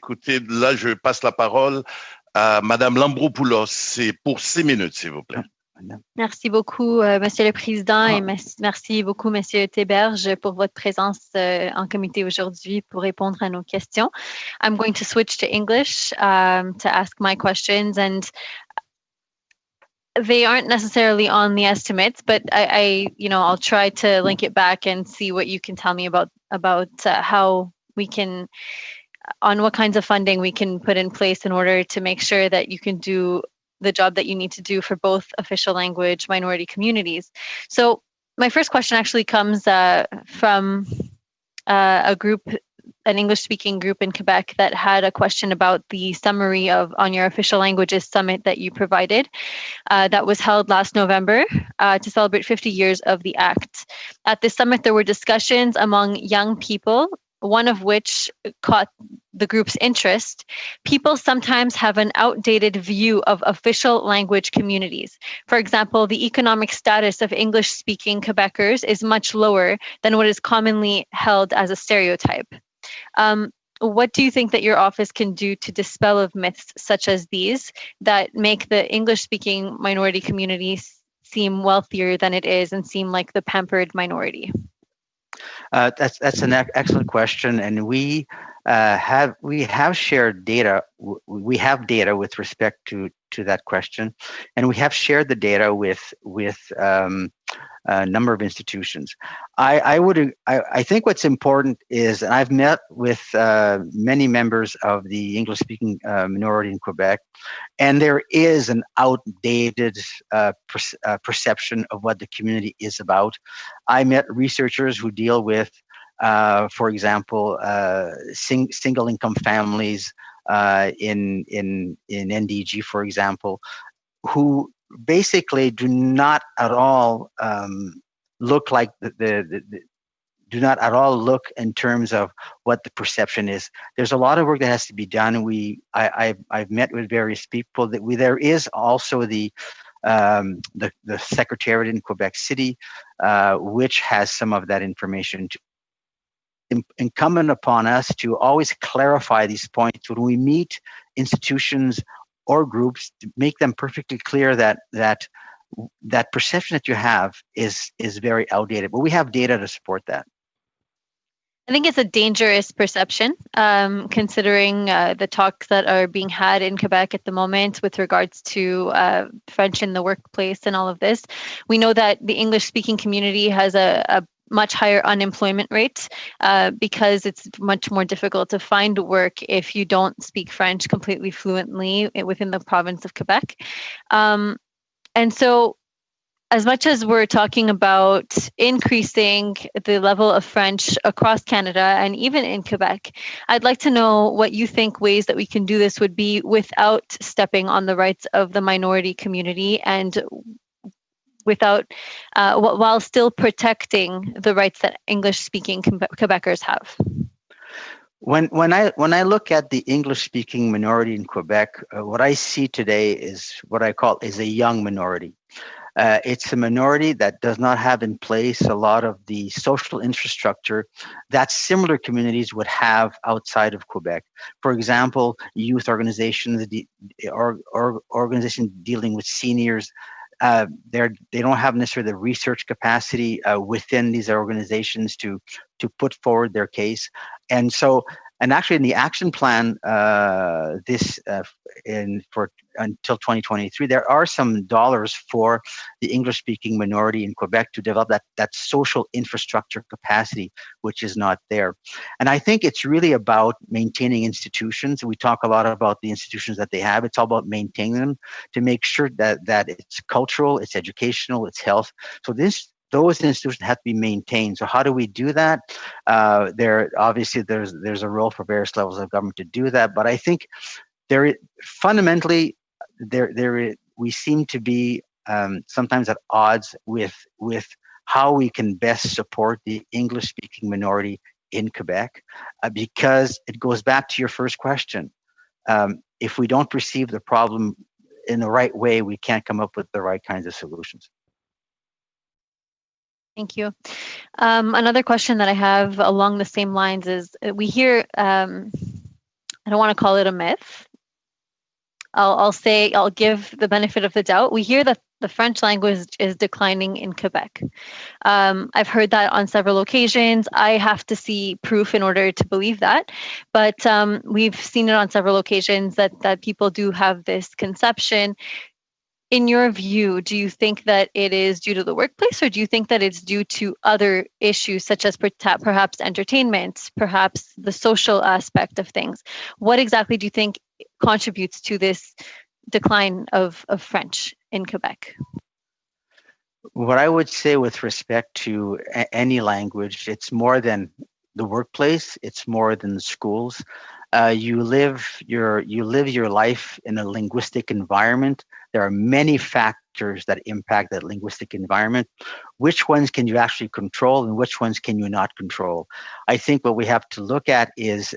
Écoutez, là, je passe la parole à Madame Lambropoulos. C'est pour 6 minutes, s'il vous plaît. Merci beaucoup, Monsieur le Président, et merci beaucoup, Monsieur Théberge, pour votre présence en comité aujourd'hui pour répondre à nos questions. I'm going to switch to English to ask my questions, and they aren't necessarily on the estimates, but I'll try to link it back and see what you can tell me about how we can, on what kinds of funding we can put in place in order to make sure that you can do the job that you need to do for both official language minority communities. So my first question actually comes from a group, an English-speaking group in Quebec, that had a question about the summary on your official languages summit that you provided that was held last November to celebrate 50 years of the Act. At this summit, there were discussions among young people, one of which caught the group's interest. People sometimes have an outdated view of official language communities. For example, the economic status of English-speaking Quebecers is much lower than what is commonly held as a stereotype. What do you think that your office can do to dispel of myths such as these that make the English-speaking minority community seem wealthier than it is and seem like the pampered minority? That's an excellent question, and we have shared data. We have data with respect to that question, and we have shared the data with a number of institutions. I think what's important is, and I've met with many members of the English-speaking minority in Quebec, and there is an outdated perception of what the community is about. I met researchers who deal with, for example, single-income families in NDG, for example, who basically do not at all look like do not at all look in terms of what the perception is. There's a lot of work that has to be done. I've met with various people that there is also the Secretariat in Quebec City, which has some of that information. Incumbent upon us to always clarify these points when we meet institutions or groups, to make them perfectly clear that perception that you have is very outdated. But we have data to support that. I think it's a dangerous perception, considering the talks that are being had in Quebec at the moment with regards to French in the workplace and all of this. We know that the English-speaking community has a much higher unemployment rate because it's much more difficult to find work if you don't speak French completely fluently within the province of Quebec. And so, as much as we're talking about increasing the level of French across Canada and even in Quebec, I'd like to know what you think ways that we can do this would be without stepping on the rights of the minority community and without, while still protecting the rights that English-speaking Quebecers have. When I look at the English-speaking minority in Quebec, what I see today is what I call is a young minority. It's a minority that does not have in place a lot of the social infrastructure that similar communities would have outside of Quebec. For example, youth organizations, organizations dealing with seniors. They don't have necessarily the research capacity within these organizations to put forward their case, and actually in the action plan until 2023, there are some dollars for the English-speaking minority in Quebec to develop that social infrastructure capacity, which is not there. And I think it's really about maintaining institutions. We talk a lot about the institutions that they have. It's all about maintaining them to make sure that it's cultural, it's educational, it's health. So those institutions have to be maintained. So how do we do that? Obviously there's a role for various levels of government to do that, but I think fundamentally we seem to be sometimes at odds with how we can best support the English-speaking minority in Quebec, because it goes back to your first question. If we don't perceive the problem in the right way, we can't come up with the right kinds of solutions. Thank you. Another question that I have along the same lines is we hear I don't want to call it a myth. I'll give the benefit of the doubt. We hear that the French language is declining in Quebec. I've heard that on several occasions. I have to see proof in order to believe that, but we've seen it on several occasions that people do have this conception. In your view, do you think that it is due to the workplace, or do you think that it's due to other issues such as perhaps entertainment, perhaps the social aspect of things? What exactly do you think contributes to this decline of French in Quebec? What I would say with respect to any language, it's more than the workplace. It's more than the schools. You live your life in a linguistic environment. There are many factors that impact that linguistic environment. Which ones can you actually control, and which ones can you not control? I think what we have to look at is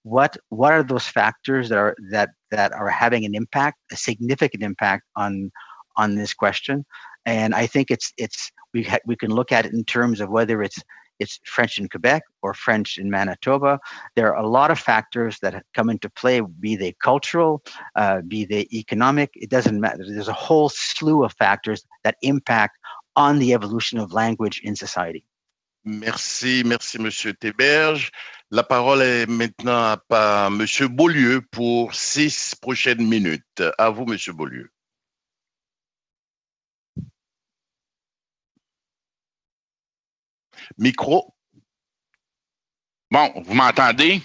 what are those factors that are having an impact, a significant impact on this question. And I think we can look at it in terms of whether it's French in Quebec or French in Manitoba. There are a lot of factors that come into play, be they cultural, be they economic. It doesn't matter. There's a whole slew of factors that impact on the evolution of language in society. Merci, Monsieur Théberge. La parole est maintenant à Monsieur Beaulieu pour 6 prochaines minutes. À vous, Monsieur Beaulieu. Micro. Bon, vous m'entendez?